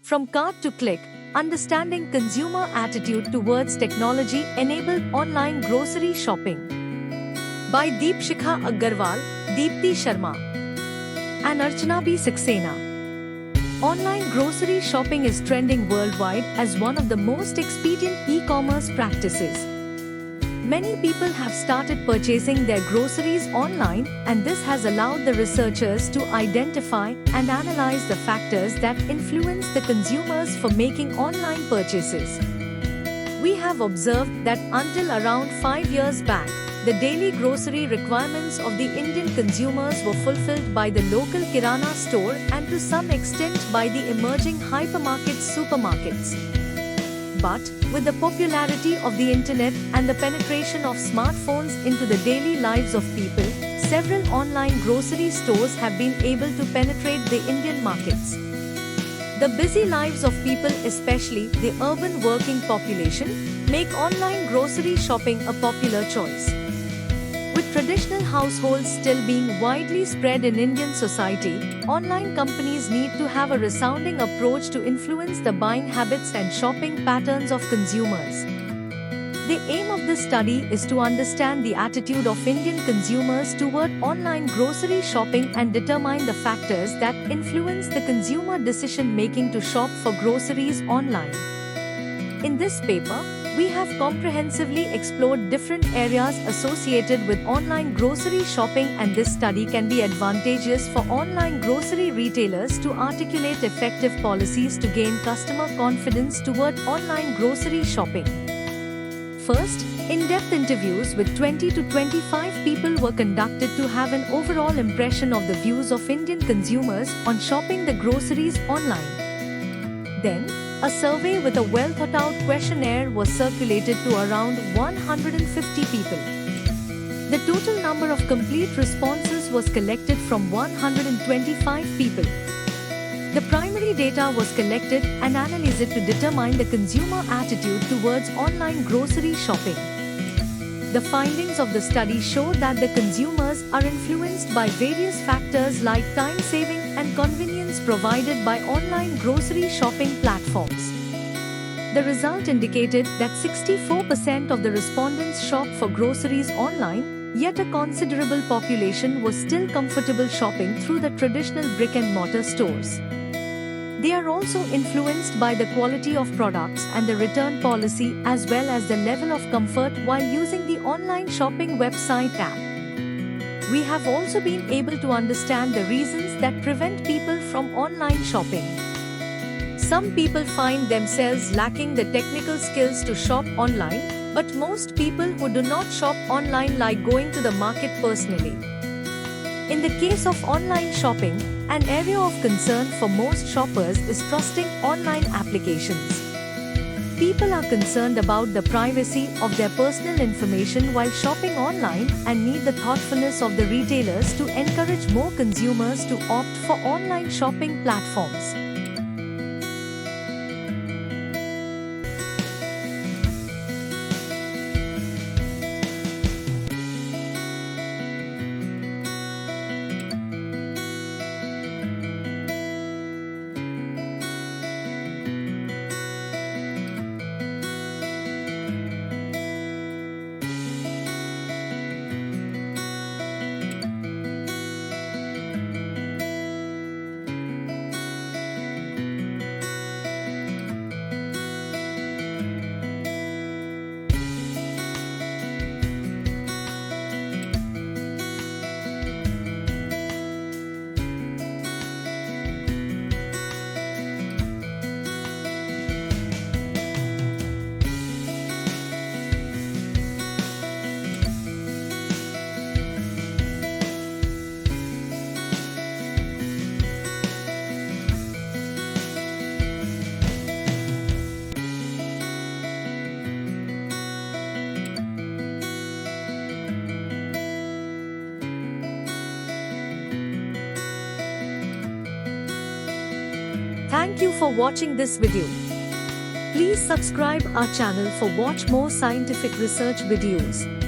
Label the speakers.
Speaker 1: From cart to click, understanding consumer attitude towards technology-enabled online grocery shopping. By Deepshikha Agarwal, Deepti Sharma, and Archana B. Saxena. Online grocery shopping is trending worldwide as one of the most expedient e-commerce practices. Many people have started purchasing their groceries online, and this has allowed the researchers to identify and analyze the factors that influence the consumers for making online purchases. We have observed that until around 5 years back, the daily grocery requirements of the Indian consumers were fulfilled by the local kirana store and to some extent by the emerging hypermarkets, supermarkets. But with the popularity of the internet and the penetration of smartphones into the daily lives of people, several online grocery stores have been able to penetrate the Indian markets. The busy lives of people, especially the urban working population, make online grocery shopping a popular choice. With traditional households still being widely spread in Indian society, online companies need to have a resounding approach to influence the buying habits and shopping patterns of consumers. The aim of this study is to understand the attitude of Indian consumers toward online grocery shopping and determine the factors that influence the consumer decision-making to shop for groceries online. In this paper, we have comprehensively explored different areas associated with online grocery shopping, and this study can be advantageous for online grocery retailers to articulate effective policies to gain customer confidence toward online grocery shopping. First, in-depth interviews with 20 to 25 people were conducted to have an overall impression of the views of Indian consumers on shopping the groceries online. Then, a survey with a well-thought-out questionnaire was circulated to around 150 people. The total number of complete responses was collected from 125 people. The primary data was collected and analyzed to determine the consumer attitude towards online grocery shopping. The findings of the study show that the consumers are influenced by various factors like time saving and convenience provided by online grocery shopping platforms. The result indicated that 64% of the respondents shop for groceries online, yet a considerable population was still comfortable shopping through the traditional brick-and-mortar stores. They are also influenced by the quality of products and the return policy, as well as the level of comfort while using the online shopping website app. We have also been able to understand the reasons that prevent people from online shopping. Some people find themselves lacking the technical skills to shop online, but most people who do not shop online like going to the market personally. In the case of online shopping, an area of concern for most shoppers is trusting online applications. People are concerned about the privacy of their personal information while shopping online and need the thoughtfulness of the retailers to encourage more consumers to opt for online shopping platforms. Thank you for watching this video. Please subscribe our channel for watch more scientific research videos.